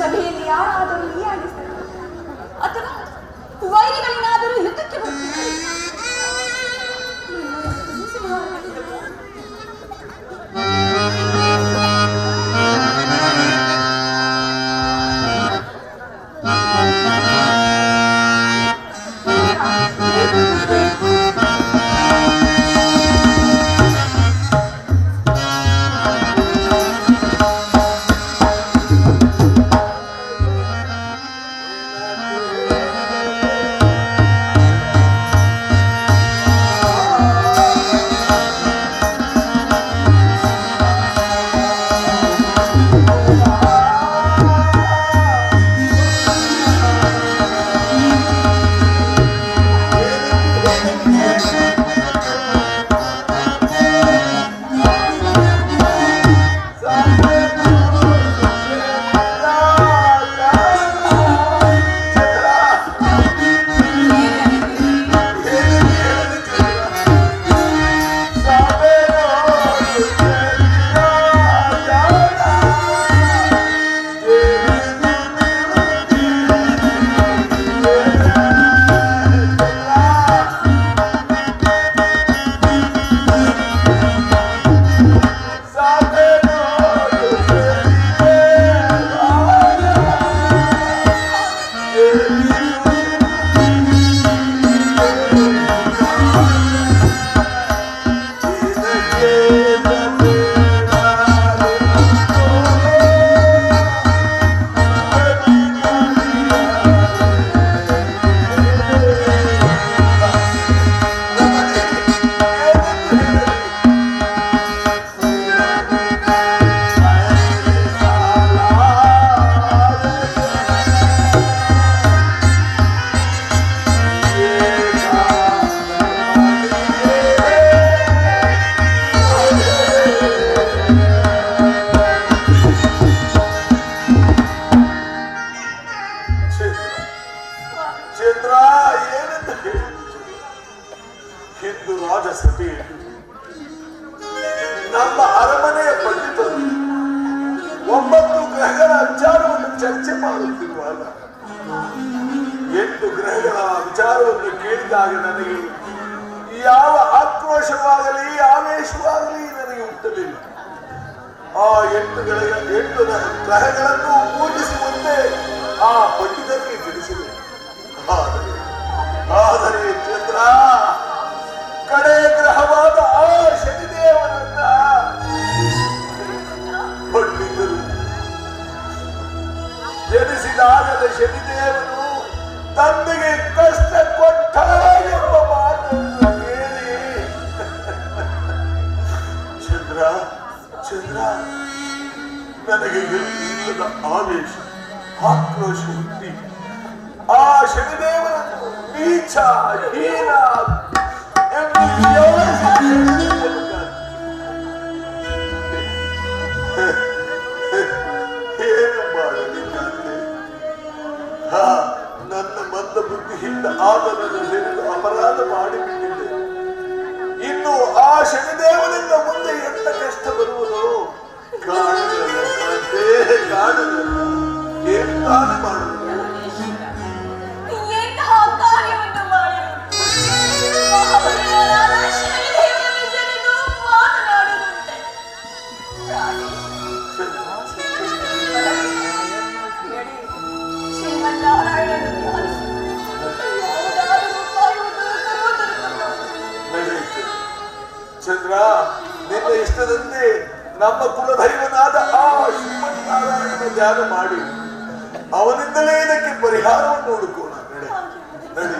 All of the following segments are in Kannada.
ಸಭೆಯಲ್ಲಿ ಯಾರಾದರೂ ಈ ಆಗಿದ್ದಾರೆ ಅಥವಾ ವೈರಿಗಳೇನಾದರೂ ಯುದ್ಧಕ್ಕೆ ಬರ್ತಾರೆ. ನಮ್ಮ ಅರಮನೆಯ ಪಂಡಿತರು 9 ಗ್ರಹಗಳ ವಿಚಾರವನ್ನು ಚರ್ಚೆ ಮಾಡುತ್ತಿರುವಾಗ 8 ಗ್ರಹಗಳ ವಿಚಾರವನ್ನು ಕೇಳಿದಾಗ ನನಗೆ ಯಾವ ಆಕ್ರೋಶವಾಗಲಿ ಆವೇಶವಾಗಲಿ ನನಗೆ ಹುಟ್ಟಲಿಲ್ಲ. ಆ 8 ಗ್ರಹಗಳನ್ನು ಪೂಜಿಸುವಂತೆ ಆ ಪಂಡಿತರಿಗೆ ತಿಳಿಸಿದೆ. ಆದರೆ ಚಂದ್ರ ಕಡೆ ಗ್ರಹವಾದ ಆ ಶನಿದೇವನನ್ನ ಪಂಡಿತರು ಜನಿಸಿದಾಗಲೇ ಶನಿದೇವನು ತಂದೆಗೆ ಕಷ್ಟ ಕೊಟ್ಟ ಎಂಬ ಮಾತನ್ನು ಕೇಳಿ ಚಂದ್ರ ಚಂದ್ರ ನನಗೆ ಇಲ್ಲದ ಆವೇಶ ಆಕ್ರೋಶ ಹುಟ್ಟಿ ಆ ಶನಿದೇವನನ್ನು ನೀಚ ಹೀನ ಏನು ಮಾಡಲಿಕ್ಕಾಗ್ತದೆ? ನನ್ನ ಮಂದ ಬುದ್ಧಿಯಿಂದ ಆತನನ್ನು ಸೇರಲು ಅಪರಾಧ ಮಾಡಿಬಿಟ್ಟಿದ್ದೆ. ಇನ್ನು ಆ ಶನಿದೇವನಿಂದ ಮುಂದೆ ಎಂತ ಕಷ್ಟ ಬರುವುದು ಕಾಣಲ್ಲ. ಏನು ತಾನ ಮಾಡುವುದು? ಚಂದ್ರ, ನಿನ್ನ ಇಷ್ಟದಂತೆ ನಮ್ಮ ಕುಲದೈವನಾದ ಆ ಶ್ರೀಮನ್ನಾರಾಯಣನ ಧ್ಯಾನ ಮಾಡಿ ಅವನಿಂದಲೇ ಇದಕ್ಕೆ ಪರಿಹಾರವನ್ನು ಹುಡುಕೋಣ. ನಡೆ.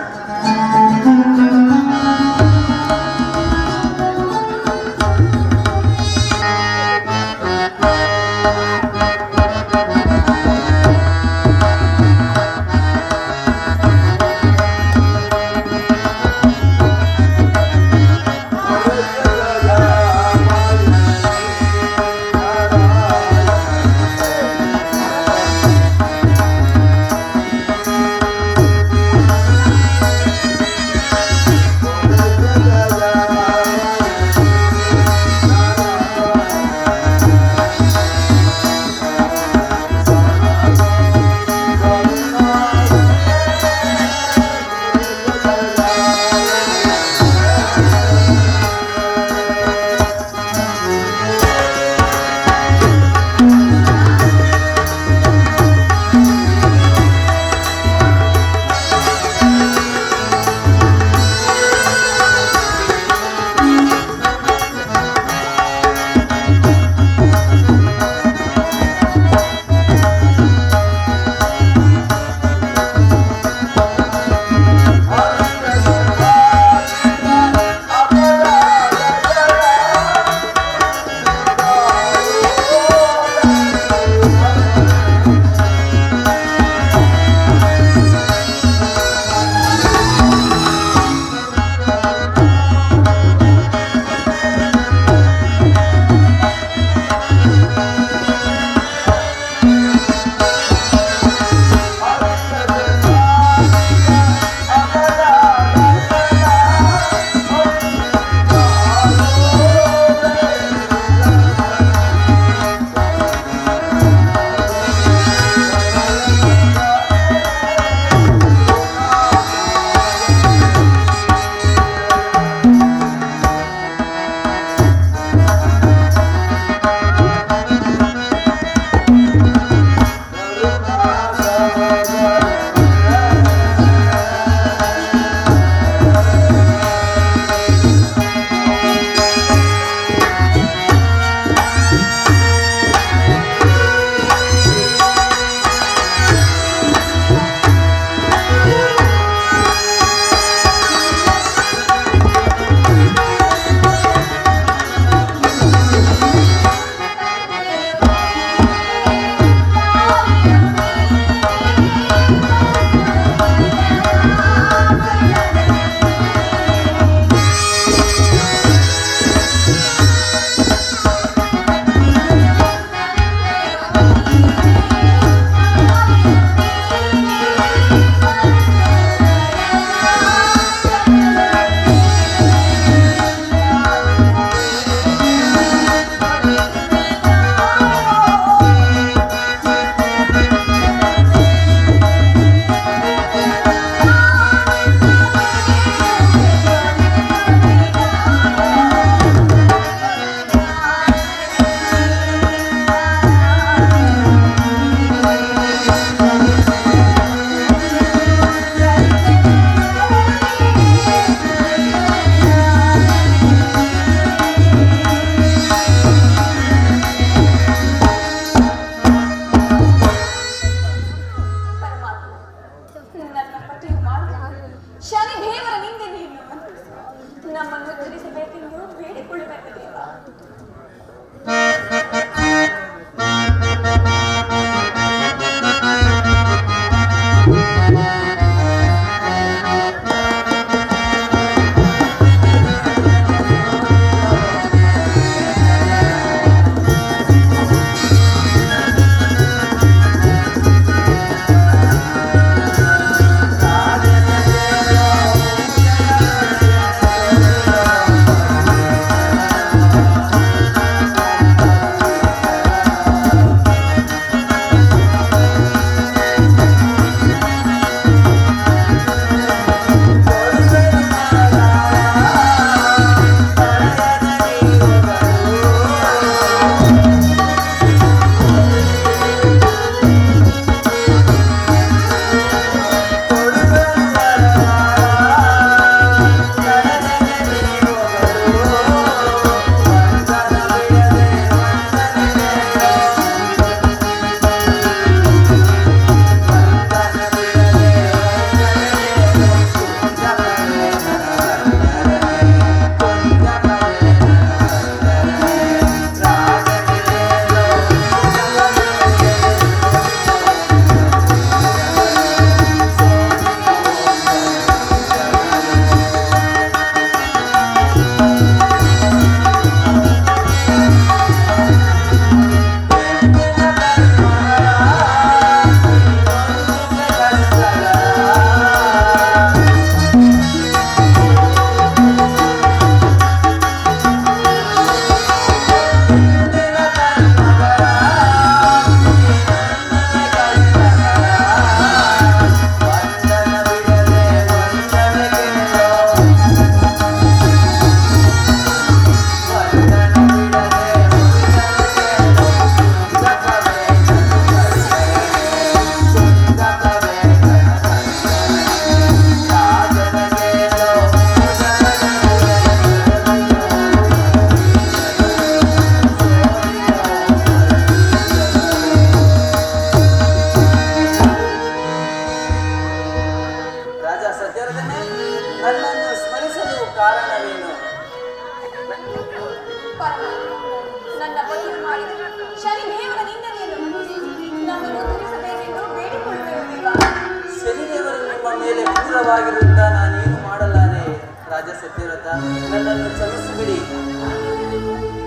ಪವಿತ್ರವಾಗಿರುವುದರಿಂದ ನಾನೇನು ಮಾಡಲಾರೆ. ರಾಜ ಸತ್ಯವ್ರತ, ನನ್ನನ್ನು ಕ್ಷಮಿಸಿಬಿಡಿ.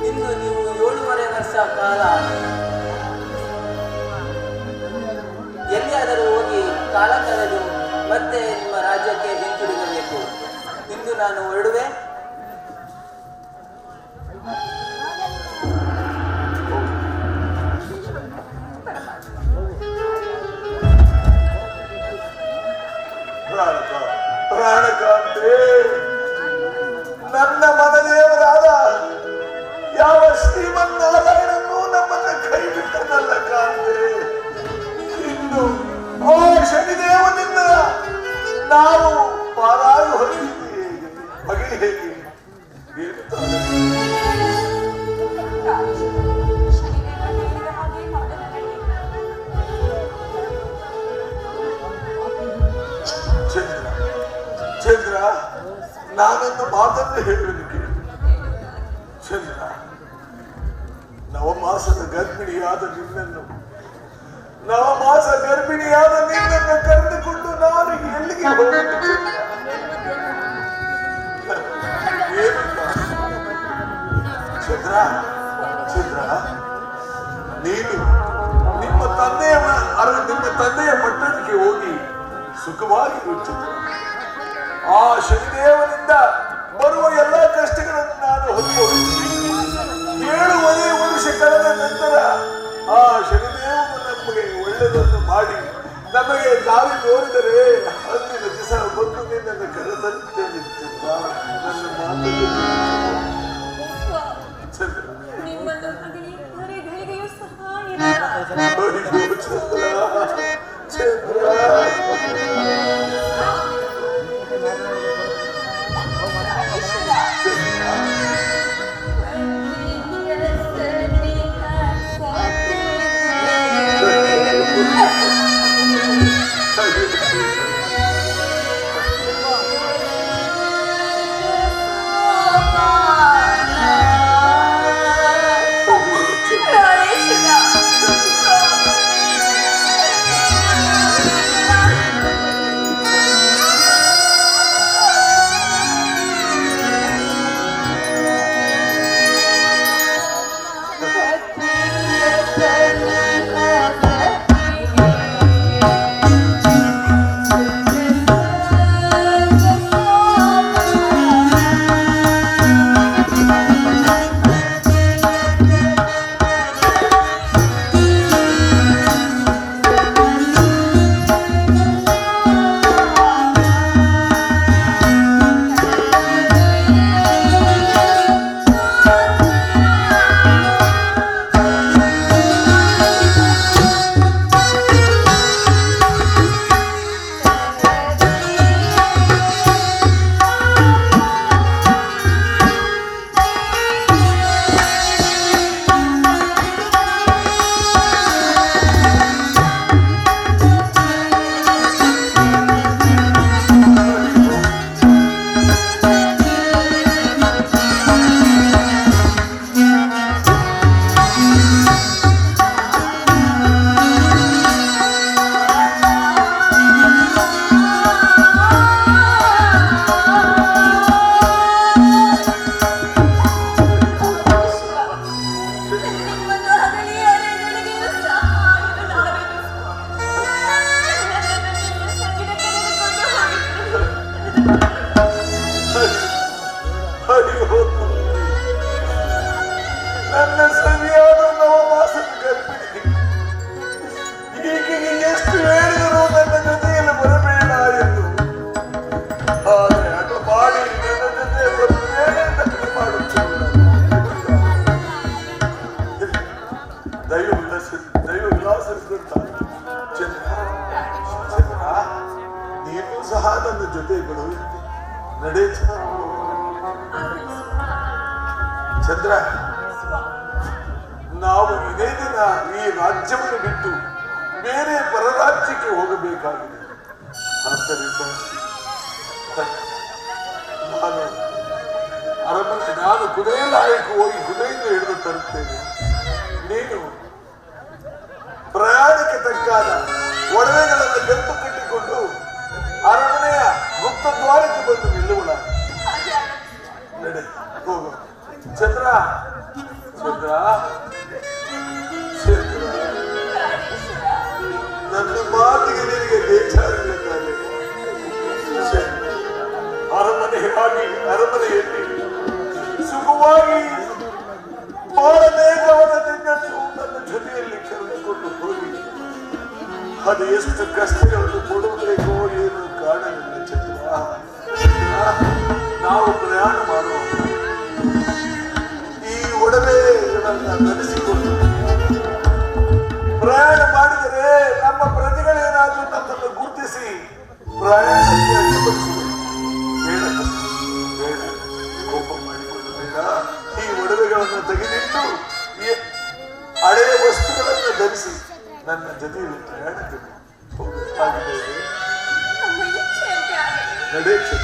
ಇಂದು ನೀವು 7.5 ವರ್ಷ ಕಾಲ ಎಲ್ಲಿಯಾದರೂ ಹೋಗಿ ಕಾಲ ಕಳೆದು ಮತ್ತೆ ನಿಮ್ಮ ರಾಜ್ಯಕ್ಕೆ ಹಿಂತಿರುಗಬೇಕು. ಇಂದು ನಾನು ಹೊರಡುವೆ. ಪ್ರಾಣಕಾಂತೆ, ನನ್ನ ಮನದೇವರಾದ ಯಾವ ಶ್ರೀಮನ್ನಾರಾಯಣನು ನಮ್ಮನ್ನ ಕೈ ಬಿಟ್ಟನಲ್ಲ ಕಾಂತೆ. ಇನ್ನು ಆ ಶನಿದೇವನಿಂದ ನಾವು ಪಾರಾಗಿ ಹೊರಗಿದ್ದೀವಿ. ಬಗೆ ಹೇಗೆ ಹೇಳ್ತಾರೆ? ಚಂದ್ರ, ನಾನೊಂದು ಮಾತನ್ನು ಹೇಳಲಿಕ್ಕೆ. ಚಂದ್ರ, ನವಮಾಸದ ಗರ್ಭಿಣಿಯಾದ ನಿನ್ನನ್ನು ಕರೆದುಕೊಂಡು ನಾನು ಎಲ್ಲಿಗೆ ಹೋಗಬೇಕು? ಚಂದ್ರ, ನೀನು ನಿಮ್ಮ ತಂದೆಯ ಪಟ್ಟಣಕ್ಕೆ ಹೋಗಿ ಸುಖವಾಗಿ ಚಂದ್ರ. ಆ ಶನಿದೇವನಿಂದ ಬರುವ ಎಲ್ಲಾ ಕಷ್ಟಗಳನ್ನು ನಾನು ಹೊಂದಿದ್ದೇನೆ. 7.5 ವರ್ಷ ಕಳೆದ ನಂತರ ಆ ಶನಿದೇವನು ನಮಗೆ ಒಳ್ಳೆಯದನ್ನು ಮಾಡಿ ನಮಗೆ ದಾರಿ ತೋರಿದರೆ ಅಂದಿನ ದಿವಸ ಬಂದು ನಿನ್ನನ್ನು ಕರೆತರುತ್ತೇನೆ. ನನ್ನ ಮಾತನ್ನು ನನ್ನ ಸರಿಯಾದ ನವಮಾಸದ ಗರ್ಭಿಣಿ ಈಕೆಗೆ ಎಷ್ಟು ಹೇಳಿದರೂ ನನ್ನ ಜೊತೆಯಲ್ಲಿ ಬರಬೇಡ ಎಂದು. ಆದರೆ ಹಠ ಮಾಡಿ ನನ್ನ ಜೊತೆ ಬರುತ್ತೇನೆ ಅಂತ ಮಾಡುತ್ತೇನೆ. ದೈವ ವಿಲಾಸವಿರುತ್ತ ಚಂದ್ರ, ನೀನು ಸಹ ನನ್ನ ಜೊತೆ ಬರುವಂತೆ ನಡೆ ಚಂದ್ರ. ನಾವು ಇದೇ ದಿನ ಈ ರಾಜ್ಯವನ್ನು ಬಿಟ್ಟು ಬೇರೆ ಪರರಾಜ್ಯಕ್ಕೆ ಹೋಗಬೇಕಾಗಿದೆ. ಆದ್ದರಿಂದ ನಾನು ಕುದುರೆ ಲಾಯಕ್ಕೆ ಹೋಗಿ ಕುದುರೆಯಿಂದ ಹಿಡಿದು ತರುತ್ತೇನೆ. ನೀನು ಪ್ರಯಾಣಕ್ಕೆ ತಕ್ಕಾದ ಒಡವೆಗಳನ್ನು ಗಂಟು ಕಟ್ಟಿಕೊಂಡು ಅರಮನೆಯ ಚಂದ್ರ ಚಂದ್ರ ಚಂದ್ರ ನನ್ನ ಮಾತಿಗೆ ನಿನಗೆ ಬೇಜಾರಿಲ್ಲ ತಾನೆ? ಅರಮನೆಯಲ್ಲಿ ಸುಖವಾಗಿ ಮಾಡಬೇಕಾದದನ್ನು ನನ್ನ ಜೊತೆಯಲ್ಲಿ ಕರೆದುಕೊಂಡು ಹೋಗಿ ಅದು ಎಷ್ಟು ಕಷ್ಟಗಳನ್ನು ಕೊಡಬೇಕೋ ಏನು ಕಾಣಲಿಲ್ಲ ಚಂದ್ರ. ನಾವು ಪ್ರಯಾಣ ಮಾಡುವ ಈ ಒಡವೆಗಳನ್ನು ಧರಿಸಿಕೊಂಡು ಪ್ರಯಾಣ ಮಾಡಿದರೆ ನಮ್ಮ ಪ್ರಜೆಗಳೇನಾದರೂ ನಮ್ಮನ್ನು ಗುರುತಿಸಿ ಪ್ರಯಾಣಕ್ಕೆ ಅಡ್ಡಿಪಡಿಸಿದೆ. ಬೇಡ ಬೇಡ, ಕೋಪ ಮಾಡಿಕೊಂಡು ಬೇಡ. ಈ ಒಡವೆಗಳನ್ನು ತೆಗೆದಿಟ್ಟು ಹಳೆಯ ವಸ್ತುಗಳನ್ನು ಧರಿಸಿ ನನ್ನ ಜೊತೆಯಲ್ಲಿ ಪ್ರಯಾಣಕ್ಕೆ ಹೋಗುತ್ತಾಗಿದ್ದೇವೆ. ನಡೆ ನಡೆ.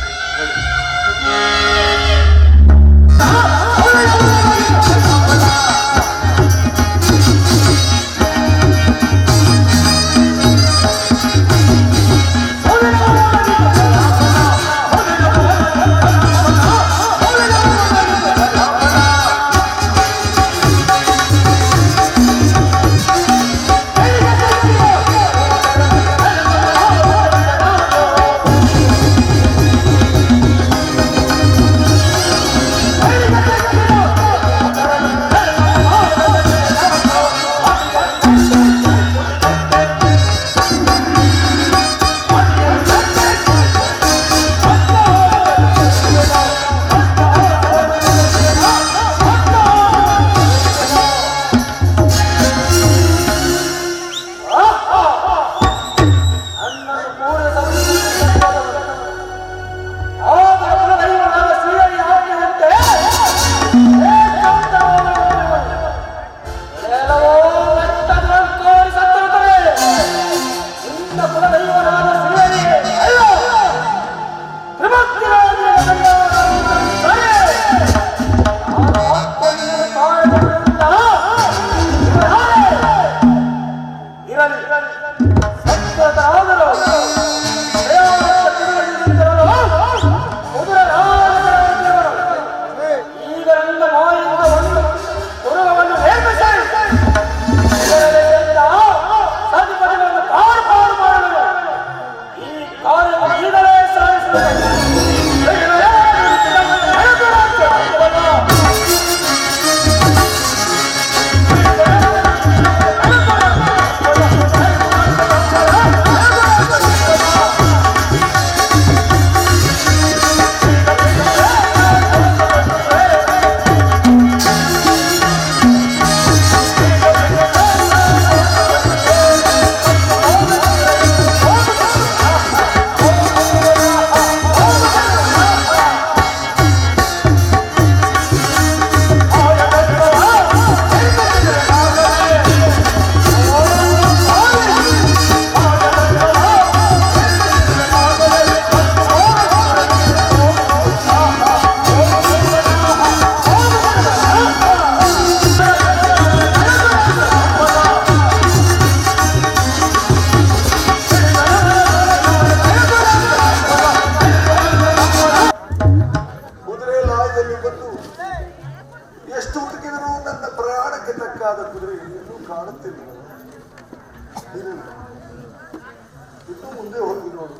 ಇನ್ನು ಮುಂದೆ ಹೋಗಿ ನೋಡು.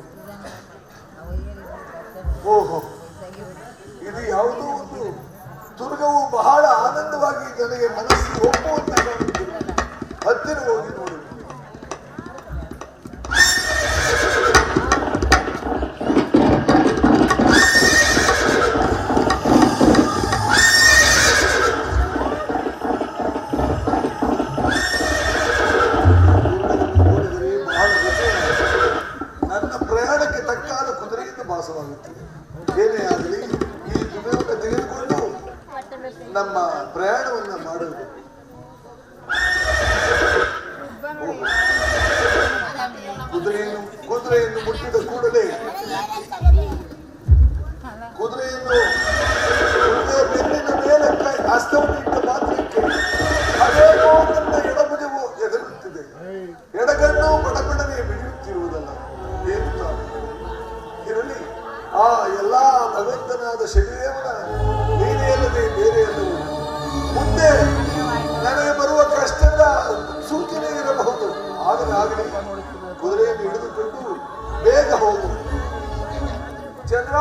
ಓಹೋ, ಇದು ಯಾವುದೋ ಒಂದು ದುರ್ಗವು ಬಹಳ ಆನಂದವಾಗಿ ನನಗೆ ಮನಸ್ಸಿಗೆ ಒಪ್ಪುವಂತ ಕಾಣುತ್ತದೆ. ಹತ್ತಿರ ಹೋಗಿ ನೋಡು. ಏನೇ ಆಗಲಿ ಈ ದುಡಿಯನ್ನು ತೆಗೆದುಕೊಂಡು ನಮ್ಮ ಪ್ರಯಾಣವನ್ನು ಮಾಡುವುದು. ಕುದುರೆಯನ್ನು ಮುಟ್ಟಿದ ಕೂಡಲೇ ಕುದುರೆಯನ್ನು ಬೆನ್ನಿನ ಮೇಲೆ ಹಸ್ತವನ್ನು ಇಟ್ಟ ಮಾತ್ರಕ್ಕೆ ಅದೇನೋ ನನ್ನ ಎಡಭುಜವು ಎದುರುತ್ತಿದೆ, ಎಡಗಣ್ಣು ಬಡಬಡನೆ ಬಿಡಿಯುತ್ತಿರುವುದಲ್ಲ. ಏನು ಇರಲಿ, ಆ ಎಲ್ಲಾ ಭಗವಂತನಾದ ಶನಿದೇವನ ನೀನೇ ಅಲ್ಲದೆ ಬೇರೆ ಎಲ್ಲವೂ ಕುದುರೆಯನ್ನು ಹಿಡಿದುಕೊಂಡು ಬೇಗ ಹೋಗು. ಚಂದ್ರ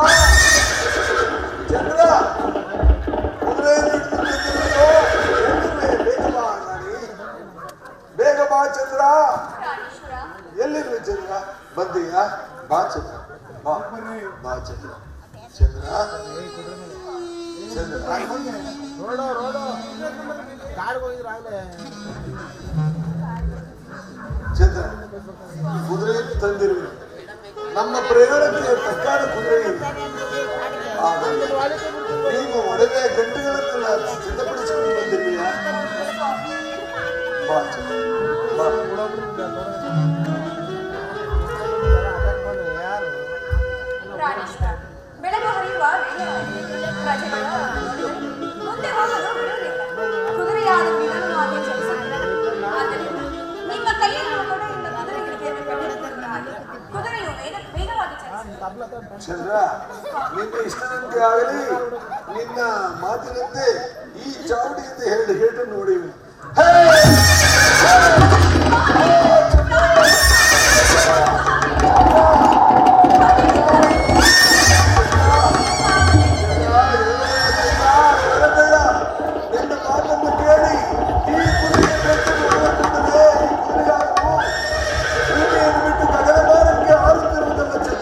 ಚಂದ್ರ ಕುದುರೆಯನ್ನು ಹಿಡಿದುಕೊಂಡು ಬೇಗ ಬಾ ರಾಣಿ, ಬೇಗ ಬಾ ಚಂದ್ರ. ಎಲ್ಲಿರುವೆ ಚಂದ್ರ? ಬಂದೀಯಾ? ಬಾ ಚಂದ್ರ, ಬಾ ಬಾ ಚಂದ್ರ. ಚಂದ್ರ ಚಂದ್ರ ಚಂದ್ರ ಕುದುರೆಯನ್ನು ತಂದಿರುವೆ. ನಮ್ಮ ಪ್ರಯಾಣಕ್ಕೆ ತಕ್ಕಾದ ಕುದುರೆ ಇದೆ. ನೀವು ಒಡವೆ ಗಂಟೆಗಳನ್ನೆಲ್ಲ ಸಿದ್ಧಪಡಿಸಿಕೊಂಡು ಬಂದಿರುವೆಯಾ? ಬಾ ಚಂದ್ರ, ಬಾ. ಬೆಳಗ್ಗೆ ಹರಿಯುವ ಪ್ರಜೆಗಳ ಮುಂದೆ ಹೋಗಲು ಬಿಡುವುದಿಲ್ಲ. ಕುದುರೆಯಾದ ಮೀನನ್ನು ಹಾಗೆ ಚಲಿಸುತ್ತಿಲ್ಲ. ಆದ್ದರಿಂದ ನಿಮ್ಮ ಕೈಯನ್ನು ಕೊಡೆಯಿಂದ ಕುದುರೆ ಗಿರಿಕೆಯನ್ನು ಕಟ್ಟಿರುವುದರ ಹಾಗೆ ಕುದುರೆಯು ವೇಗವಾಗಿ ಚಲಿಸುತ್ತದೆ. ಚಂದ್ರ, ನಿನ್ನ ಇಷ್ಟದಂತೆ ಆಗಲಿ, ನಿನ್ನ ಮಾತಿನಂತೆ ಈ ಚಾವಡಿಯಿಂದ ಎರಡು ಹೇಟು ನೋಡಿ. ನಿನ್ನ ಮಾತನ್ನು ಕೇಳಿ ಈ ಕುದುರೆಯನ್ನು ಬಿಟ್ಟು ಗಗನಮಾನಕ್ಕೆ ಹಾರುತ್ತಿರುವುದಲ್ಲ ಚಂದ್ರ.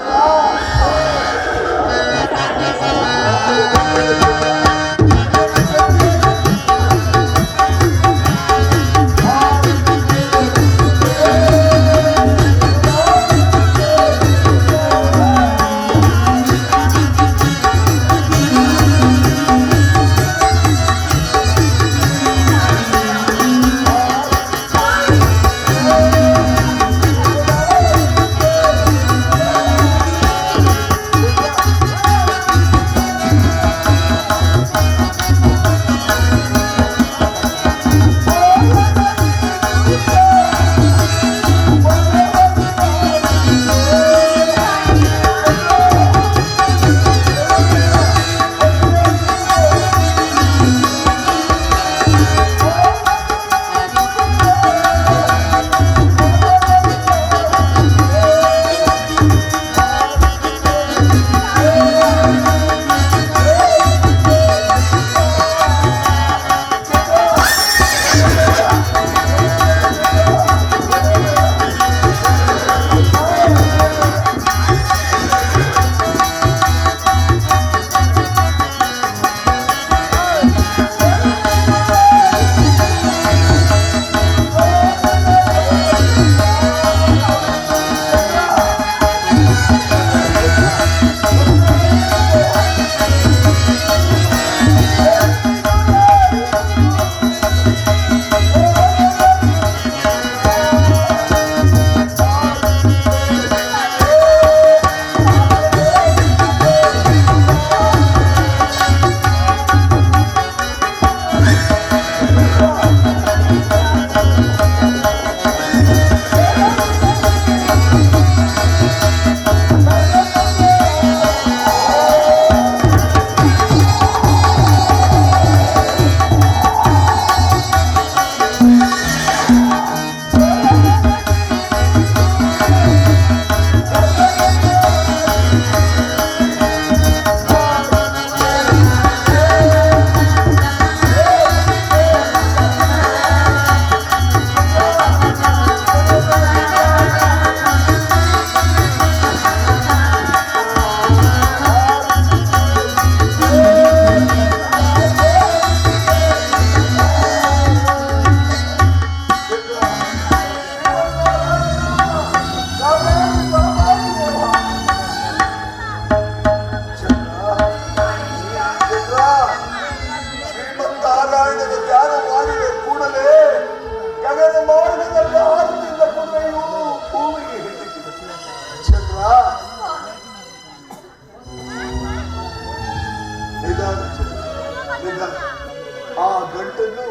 ಆ ಗಂಟನ್ನು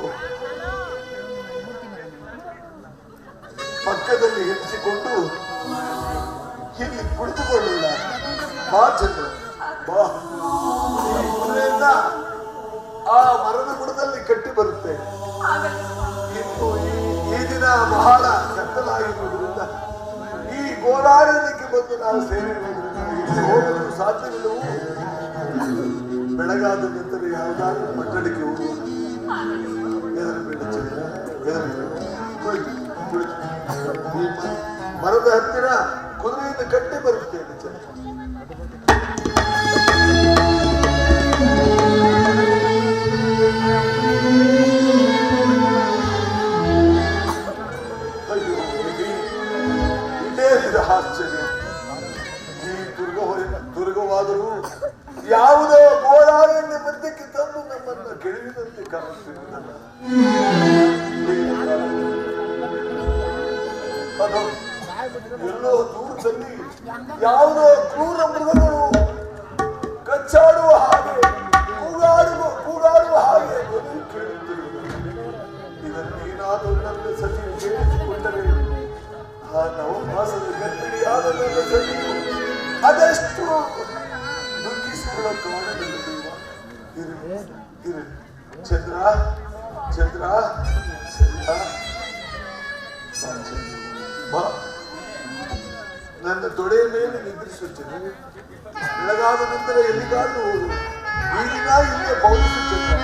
ಪಕ್ಕದಲ್ಲಿ ಹೆಚ್ಚಿಕೊಂಡು ಇಲ್ಲಿ ಕುಳಿತುಕೊಳ್ಳೋಣ. ಬಾ ಚಂದ್ರ, ಬಾ. ಈ ಕುದುರೆಯನ್ನ ಆ ಮರದ ಬುಡದಲ್ಲಿ ಕಟ್ಟಿ ಬರುತ್ತೆ. ಇನ್ನು ಈ ದಿನ ಬಹಳ ಕತ್ತಲಾಗಿರುವುದರಿಂದ ಈ ಘೋರ ಮಕ್ಕಳನ್ನು ನಾವು ಸೇರಿರುವುದರಿಂದ ಇಲ್ಲಿ ಹೋಗಲು ಸಾಧ್ಯವಿಲ್ಲವೂ. ಬೆಳಗಾದ ನಂತರ ಯಾವುದಾದ್ರೂ ಪಟ್ಟಣಕ್ಕೆ ಹೋಗುವುದು. ಹೆದರಬೇಡ ಚಂದ್ರ, ಹೆದರಬೇಡ. ಈ ಮರದ ಹತ್ತಿರ ಕುದುರೆಯನ್ನು ಕಟ್ಟಿ ಬರುತ್ತೇನೆ ಚಂದ್ರ. ಆಶ್ಚರ್ಯ. ಈ ದುರ್ಗವಾದರೂ ಯಾವುದೋ ಗೋಳಾರಣ್ಯ ಮಧ್ಯಕ್ಕೆ ತಂದು ನಮ್ಮನ್ನು ಕೆಳಗಿದಂತೆ ಕಾಣುತ್ತಿರುವುದಲ್ಲ. ಅದು ಎಲ್ಲೋ ದೂರದಲ್ಲಿ ಯಾವುದೋ ಕ್ರೂರ ಮೃಗಗಳು ಕಚ್ಚಾಡುವ ಹಾಗೆ ಕೂಗಾಡುವ ಹಾಗೆ ಧ್ವನಿ ಕೇಳುತ್ತಿರುವುದು. ಇದನ್ನೇನಾದರೂ ನನ್ನ ಸಚಿವ ಕೇಳಿಸಿಕೊಂಡರೆ ಆ ನವಮಾಸದ ಗರ್ಭಿಣಿಯಾದ ನನ್ನ ಸಚಿವು ಅದೆಷ್ಟು ದುಃಖಿಸಿಕೊಳ್ಳೋ ಕಾರಣವಿಲ್ಲ. ಚಂದ್ರ ಚಂದ್ರ ಚಂದ್ರ ಬಾ, ನನ್ನ ತೊಡೆಯ ಮೇಲೆ ನಿದ್ರಿಸುತ್ತೇನೆ. ಬೆಳಗಾದ ನಂತರ ಎಲ್ಲಿಗಾದ್ರೂ ಹೋದು ಈ ದಿನ ಇಲ್ಲೇ ಪೌರಿಸುತ್ತೇನೆ.